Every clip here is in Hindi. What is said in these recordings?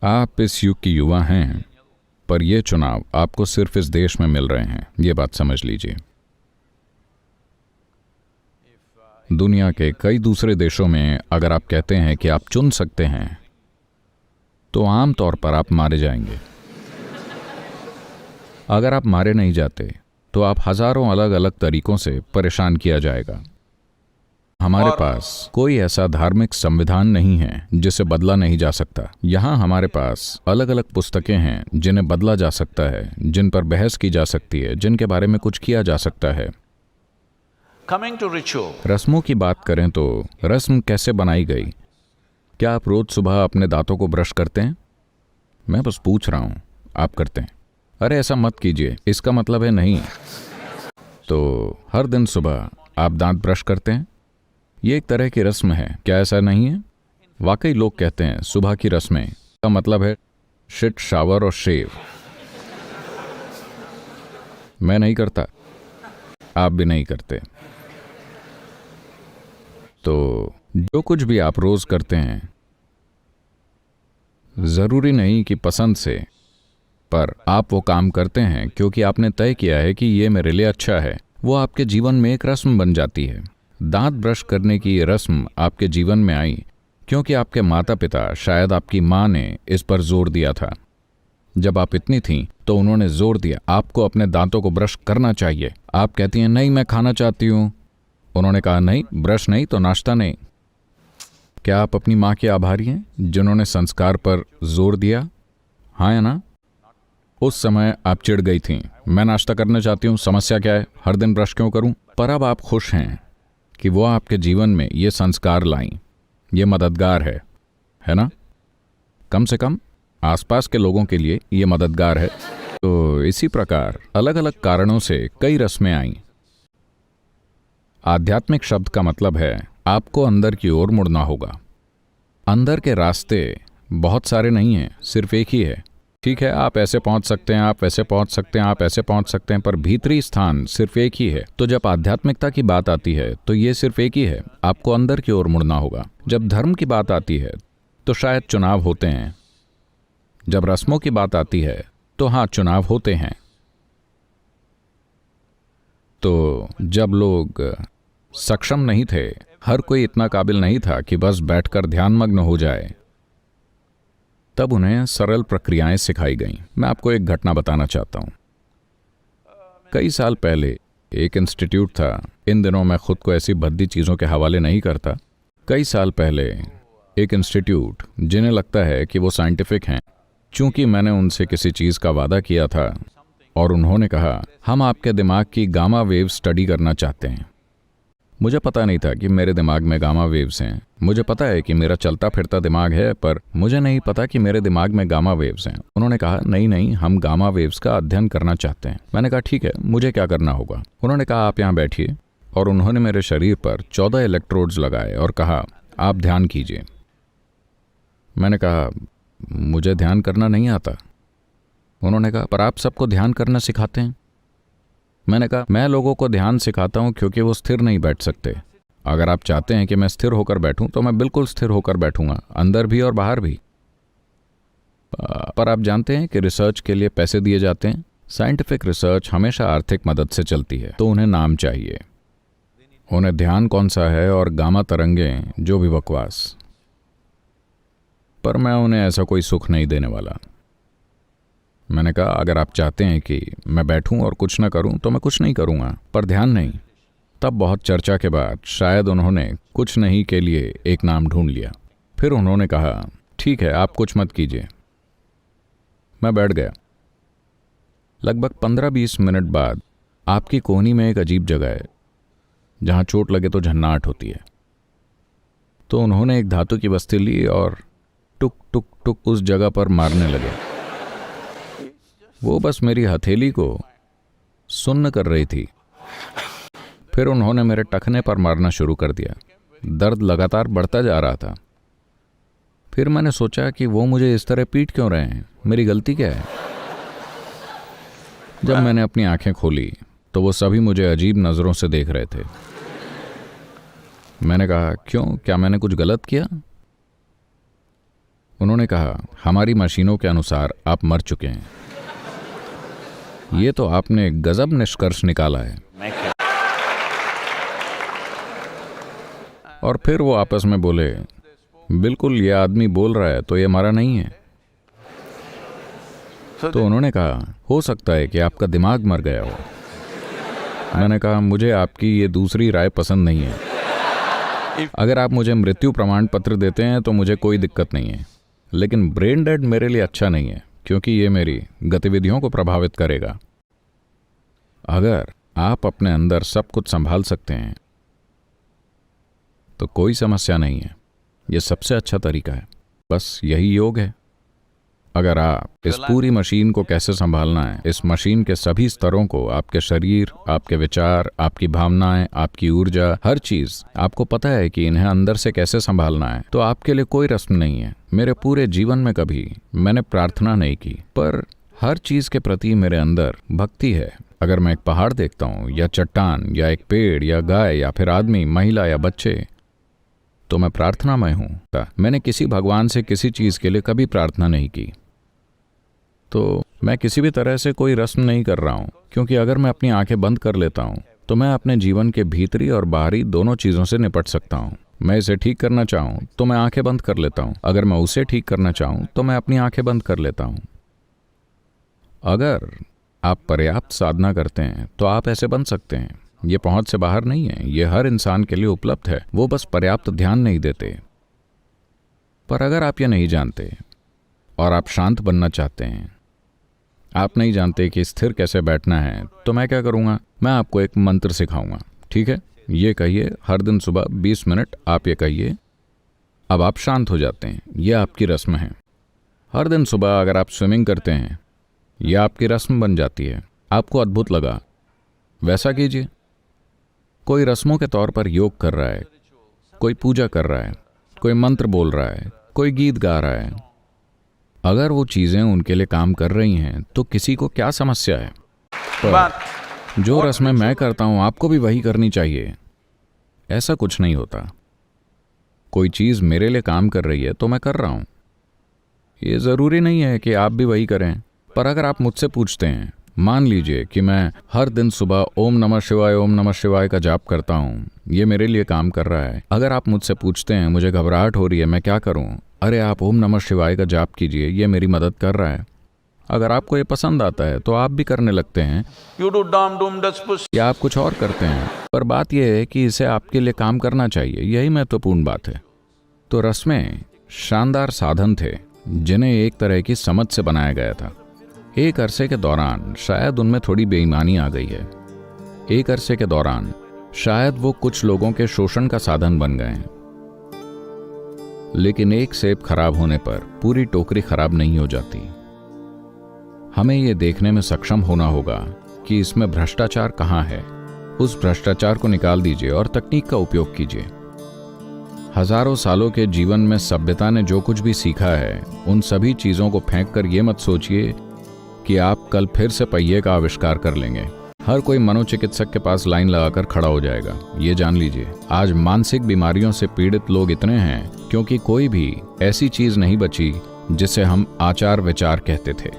आप इस युग की युवा हैं, पर ये चुनाव आपको सिर्फ इस देश में मिल रहे हैं, ये बात समझ लीजिए। दुनिया के कई दूसरे देशों में अगर आप कहते हैं कि आप चुन सकते हैं, तो आम तौर पर आप मारे जाएंगे। अगर आप मारे नहीं जाते तो आप हजारों अलग अलग तरीकों से परेशान किया जाएगा। हमारे पास कोई ऐसा धार्मिक संविधान नहीं है जिसे बदला नहीं जा सकता। यहाँ हमारे पास अलग अलग पुस्तकें हैं जिन्हें बदला जा सकता है, जिन पर बहस की जा सकती है, जिनके बारे में कुछ किया जा सकता है। रस्मों की बात करें तो रस्म कैसे बनाई गई? क्या आप रोज सुबह अपने दांतों को ब्रश करते हैं? मैं बस पूछ रहा हूँ, आप करते हैं? अरे ऐसा मत कीजिए, इसका मतलब है नहीं। तो हर दिन सुबह आप दांत ब्रश करते हैं? ये एक तरह की रस्म है, क्या ऐसा नहीं है? वाकई लोग कहते हैं सुबह की रस्में का मतलब है शिट, शावर और शेव। मैं नहीं करता, आप भी नहीं करते। तो जो कुछ भी आप रोज करते हैं, जरूरी नहीं कि पसंद से, पर आप वो काम करते हैं क्योंकि आपने तय किया है कि ये मेरे लिए अच्छा है। वो आपके जीवन में एक रस्म बन जाती है। दांत ब्रश करने की ये रस्म आपके जीवन में आई क्योंकि आपके माता पिता, शायद आपकी माँ ने इस पर जोर दिया था। जब आप इतनी थीं तो उन्होंने जोर दिया आपको अपने दांतों को ब्रश करना चाहिए। आप कहती हैं नहीं, मैं खाना चाहती हूँ। उन्होंने कहा नहीं, ब्रश नहीं तो नाश्ता नहीं। क्या आप अपनी माँ के आभारी हैं जिन्होंने संस्कार पर जोर दिया? हाँ या ना? उस समय आप चिढ़ गई थीं, मैं नाश्ता करना चाहती हूँ, समस्या क्या है, हर दिन ब्रश क्यों करूँ? पर अब आप खुश हैं कि वो आपके जीवन में ये संस्कार लाईं। ये मददगार है ना? कम से कम आसपास के लोगों के लिए ये मददगार है। तो इसी प्रकार अलग अलग कारणों से कई रस्में आईं। आध्यात्मिक शब्द का मतलब है आपको अंदर की ओर मुड़ना होगा। अंदर के रास्ते बहुत सारे नहीं हैं, सिर्फ एक ही है। ठीक है, आप ऐसे पहुंच सकते हैं, आप वैसे पहुंच सकते हैं, आप ऐसे पहुंच सकते हैं, पर भीतरी स्थान सिर्फ एक ही है। तो जब आध्यात्मिकता की बात आती है तो ये सिर्फ एक ही है, आपको अंदर की ओर मुड़ना होगा। जब धर्म की बात आती है तो शायद चुनाव होते हैं। जब रस्मों की बात आती है तो हाँ, चुनाव होते हैं। तो जब लोग सक्षम नहीं थे, हर कोई इतना काबिल नहीं था कि बस बैठकर ध्यानमग्न हो जाए, तब उन्हें सरल प्रक्रियाएं सिखाई गईं। मैं आपको एक घटना बताना चाहता हूं। कई साल पहले एक इंस्टीट्यूट था। इन दिनों मैं खुद को ऐसी भद्दी चीज़ों के हवाले नहीं करता। कई साल पहले एक इंस्टीट्यूट, जिन्हें लगता है कि वो साइंटिफिक हैं, चूंकि मैंने उनसे किसी चीज़ का वादा किया था और उन्होंने कहा हम आपके दिमाग की गामा वेव स्टडी करना चाहते हैं। मुझे पता नहीं था कि मेरे दिमाग में गामा वेव्स हैं। मुझे पता है कि मेरा चलता फिरता दिमाग है, पर मुझे नहीं पता कि मेरे दिमाग में गामा वेव्स हैं। उन्होंने कहा नहीं नहीं, हम गामा वेव्स का अध्ययन करना चाहते हैं। मैंने कहा ठीक है, मुझे क्या करना होगा? उन्होंने कहा आप यहाँ बैठिए, और उन्होंने मेरे शरीर पर 14 इलेक्ट्रोड्स लगाए और कहा आप ध्यान कीजिए। मैंने कहा मुझे ध्यान करना नहीं आता। उन्होंने कहा पर आप सबको ध्यान करना सिखाते हैं। मैंने कहा मैं लोगों को ध्यान सिखाता हूं क्योंकि वो स्थिर नहीं बैठ सकते। अगर आप चाहते हैं कि मैं स्थिर होकर बैठूं तो मैं बिल्कुल स्थिर होकर बैठूंगा, अंदर भी और बाहर भी। पर आप जानते हैं कि रिसर्च के लिए पैसे दिए जाते हैं। साइंटिफिक रिसर्च हमेशा आर्थिक मदद से चलती है, तो उन्हें नाम चाहिए। उन्हें ध्यान कौन सा है और गामा तरंगें, जो भी बकवास। पर मैं उन्हें ऐसा कोई सुख नहीं देने वाला। मैंने कहा अगर आप चाहते हैं कि मैं बैठूं और कुछ न करूं तो मैं कुछ नहीं करूंगा, पर ध्यान नहीं। तब बहुत चर्चा के बाद शायद उन्होंने कुछ नहीं के लिए एक नाम ढूंढ लिया। फिर उन्होंने कहा ठीक है, आप कुछ मत कीजिए। मैं बैठ गया। लगभग 15-20 मिनट बाद आपकी कोहनी में एक अजीब जगह है जहां चोट लगे तो झन्नाहट होती है। तो उन्होंने एक धातु की बस्ती ली और टुक टुक टुक उस जगह पर मारने लगे। वो बस मेरी हथेली को सुन्न कर रही थी। फिर उन्होंने मेरे टखने पर मारना शुरू कर दिया। दर्द लगातार बढ़ता जा रहा था। फिर मैंने सोचा कि वो मुझे इस तरह पीट क्यों रहे हैं, मेरी गलती क्या है? जब मैंने अपनी आंखें खोली तो वो सभी मुझे अजीब नज़रों से देख रहे थे। मैंने कहा क्यों, क्या मैंने कुछ गलत किया? उन्होंने कहा, हमारी मशीनों के अनुसार आप मर चुके हैं। ये तो आपने गजब निष्कर्ष निकाला है। और फिर वो आपस में बोले, बिल्कुल, ये आदमी बोल रहा है तो ये मरा नहीं है। तो उन्होंने कहा, हो सकता है कि आपका दिमाग मर गया हो। मैंने कहा, मुझे आपकी ये दूसरी राय पसंद नहीं है। अगर आप मुझे मृत्यु प्रमाण पत्र देते हैं तो मुझे कोई दिक्कत नहीं है, लेकिन ब्रेन डेड मेरे लिए अच्छा नहीं है, क्योंकि ये मेरी गतिविधियों को प्रभावित करेगा। अगर आप अपने अंदर सब कुछ संभाल सकते हैं तो कोई समस्या नहीं है। ये सबसे अच्छा तरीका है। बस यही योग है। अगर आप इस पूरी मशीन को कैसे संभालना है, इस मशीन के सभी स्तरों को, आपके शरीर, आपके विचार, आपकी भावनाएं, आपकी ऊर्जा, हर चीज आपको पता है कि इन्हें अंदर से कैसे संभालना है, तो आपके लिए कोई रस्म नहीं है। मेरे पूरे जीवन में कभी मैंने प्रार्थना नहीं की, पर हर चीज के प्रति मेरे अंदर भक्ति है। अगर मैं एक पहाड़ देखता हूँ, या चट्टान, या एक पेड़, या गाय, या फिर आदमी, महिला या बच्चे, तो मैं प्रार्थनामय हूँ। मैंने किसी भगवान से किसी चीज के लिए कभी प्रार्थना नहीं की। तो मैं किसी भी तरह से कोई रस्म नहीं कर रहा हूँ, क्योंकि अगर मैं अपनी आंखें बंद कर लेता हूँ तो मैं अपने जीवन के भीतरी और बाहरी दोनों चीज़ों से निपट सकता हूँ। मैं इसे ठीक करना चाहूँ तो मैं आंखें बंद कर लेता हूँ, अगर मैं उसे ठीक करना चाहूँ तो मैं अपनी आंखें बंद कर लेता हूँ। अगर आप पर्याप्त साधना करते हैं तो आप ऐसे बन सकते हैं। ये पहुँच से बाहर नहीं है, ये हर इंसान के लिए उपलब्ध है। वो बस पर्याप्त ध्यान नहीं देते। पर अगर आप ये नहीं जानते और आप शांत बनना चाहते हैं, आप नहीं जानते कि स्थिर कैसे बैठना है, तो मैं क्या करूँगा, मैं आपको एक मंत्र सिखाऊंगा। ठीक है, ये कहिए हर दिन सुबह 20 मिनट आप ये कहिए। अब आप शांत हो जाते हैं। यह आपकी रस्म है। हर दिन सुबह अगर आप स्विमिंग करते हैं, यह आपकी रस्म बन जाती है। आपको अद्भुत लगा, वैसा कीजिए। कोई रस्मों के तौर पर योग कर रहा है, कोई पूजा कर रहा है, कोई मंत्र बोल रहा है, कोई गीत गा रहा है। अगर वो चीज़ें उनके लिए काम कर रही हैं तो किसी को क्या समस्या है? पर जो रस्में मैं करता हूँ आपको भी वही करनी चाहिए। ऐसा कुछ नहीं होता। कोई चीज़ मेरे लिए काम कर रही है तो मैं कर रहा हूँ। ये ज़रूरी नहीं है कि आप भी वही करें। पर अगर आप मुझसे पूछते हैं, मान लीजिए कि मैं हर दिन सुबह ओम नमः शिवाय का जाप करता हूँ, ये मेरे लिए काम कर रहा है। अगर आप मुझसे पूछते हैं, मुझे घबराहट हो रही है, मैं क्या करूँ? अरे आप ओम नमः शिवाय का जाप कीजिए, ये मेरी मदद कर रहा है। अगर आपको ये पसंद आता है तो आप भी करने लगते हैं, या आप कुछ और करते हैं। पर बात यह है कि इसे आपके लिए काम करना चाहिए। यही महत्वपूर्ण बात है। तो रस्में शानदार साधन थे जिन्हें एक तरह की समझ से बनाया गया था। एक अरसे के दौरान शायद उनमें थोड़ी बेईमानी आ गई है। एक अरसे के दौरान शायद वो कुछ लोगों के शोषण का साधन बन गए हैं। लेकिन एक सेब खराब होने पर पूरी टोकरी खराब नहीं हो जाती। हमें ये देखने में सक्षम होना होगा कि इसमें भ्रष्टाचार कहाँ है। उस भ्रष्टाचार को निकाल दीजिए और तकनीक का उपयोग कीजिए। हजारों सालों के जीवन में सभ्यता ने जो कुछ भी सीखा है, उन सभी चीजों को फेंककर ये मत सोचिए कि आप कल फिर से पहिए का आविष्कार कर लेंगे। हर कोई मनोचिकित्सक के पास लाइन लगाकर खड़ा हो जाएगा। ये जान लीजिए, आज मानसिक बीमारियों से पीड़ित लोग इतने हैं क्योंकि कोई भी ऐसी चीज नहीं बची जिसे हम आचार विचार कहते थे।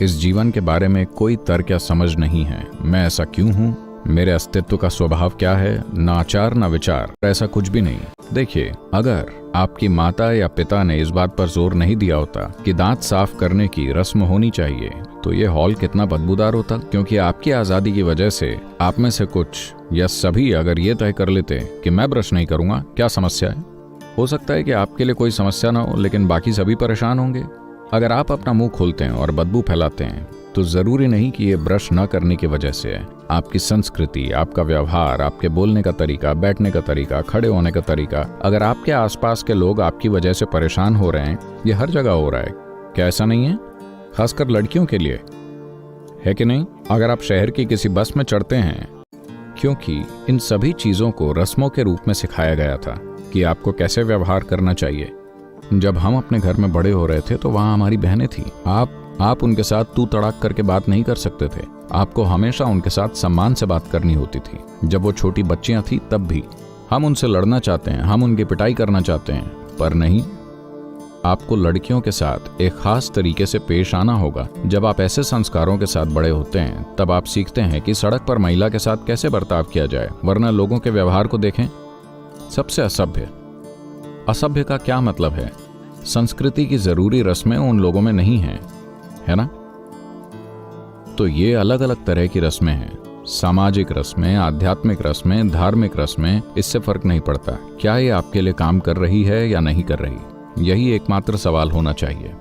इस जीवन के बारे में कोई तर्क या समझ नहीं है। मैं ऐसा क्यों हूं, मेरे अस्तित्व का स्वभाव क्या है, न आचार न विचार, ऐसा कुछ भी नहीं। देखिए, अगर आपकी माता या पिता ने इस बात पर जोर नहीं दिया होता कि दांत साफ करने की रस्म होनी चाहिए, तो ये हॉल कितना बदबूदार होता। क्योंकि आपकी आजादी की वजह से आप में से कुछ या सभी अगर ये तय कर लेते कि मैं ब्रश नहीं करूंगा, क्या समस्या है? हो सकता है कि आपके लिए कोई समस्या ना हो, लेकिन बाकी सभी परेशान होंगे। अगर आप अपना मुंह खोलते हैं और बदबू फैलाते हैं तो जरूरी नहीं कि ये ब्रश न करने की वजह से है। आपकी संस्कृति, आपका व्यवहार, आपके बोलने का तरीका, बैठने का तरीका, खड़े होने का तरीका, अगर आपके आसपास के लोग आपकी वजह से परेशान हो रहे हैं, ये हर जगह हो रहा है। क्या ऐसा नहीं है? खासकर लड़कियों के लिए, है कि नहीं? अगर आप शहर की किसी बस में चढ़ते हैं, क्योंकि इन सभी चीजों को रस्मों के रूप में सिखाया गया था कि आपको कैसे व्यवहार करना चाहिए। जब हम अपने घर में बड़े हो रहे थे तो वहाँ हमारी बहनें थीं। आप उनके साथ तू तड़ाक करके बात नहीं कर सकते थे। आपको हमेशा उनके साथ सम्मान से बात करनी होती थी। जब वो छोटी बच्चियां थी तब भी हम उनसे लड़ना चाहते हैं, हम उनकी पिटाई करना चाहते हैं, पर नहीं। आपको लड़कियों के साथ एक खास तरीके से पेश आना होगा। जब आप ऐसे संस्कारों के साथ बड़े होते हैं तब आप सीखते हैं कि सड़क पर महिला के साथ कैसे बर्ताव किया जाए, वरना लोगों के व्यवहार को देखें। सबसे असभ्य। असभ्य का क्या मतलब है? संस्कृति की जरूरी रस्में उन लोगों में नहीं हैं, है ना? तो ये अलग अलग तरह की रस्में हैं, सामाजिक रस्में, आध्यात्मिक रस्में, धार्मिक रस्में। इससे फर्क नहीं पड़ता क्या ये आपके लिए काम कर रही है या नहीं कर रही। यही एकमात्र सवाल होना चाहिए।